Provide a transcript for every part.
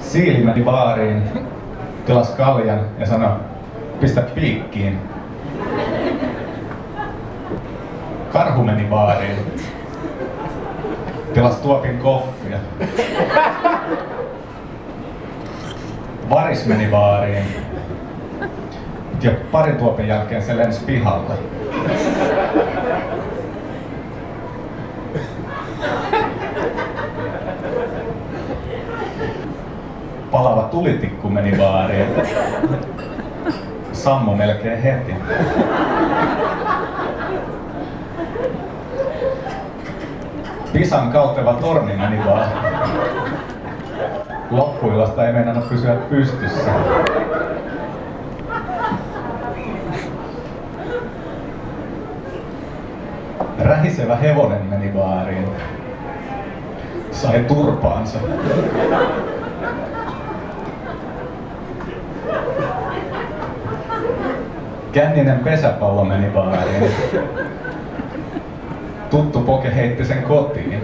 Siili meni baariin, tilasi kaljan ja sanoi, pistä piikkiin. Karhu meni baariin, tilasi tuopin koffia. Varis meni baariin ja parin tuopin jälkeen se lensi pihalle. Palava tulitikku meni baariin. Sammu melkein heti. Pisan kalteva torni meni baariin. Loppuillasta ei meinannut pysyä pystyssä. Rähisevä hevonen meni baariin. Sai turpaansa. Känninen pesäpallo meni baariin. Tuttu poke heitti sen kotiin.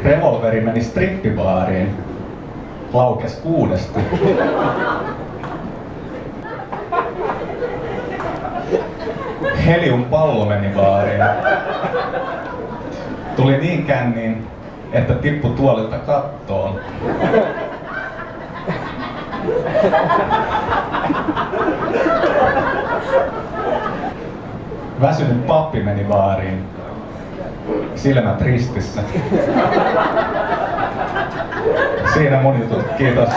Revolveri meni strippibaariin. Laukes 6. Heliumpallo meni baariin. Tuli niin känniin, että tippui tuolilta kattoon. Väsynyt pappi meni baariin. Silmät ristissä. Siinä mun jutut. Kiitos.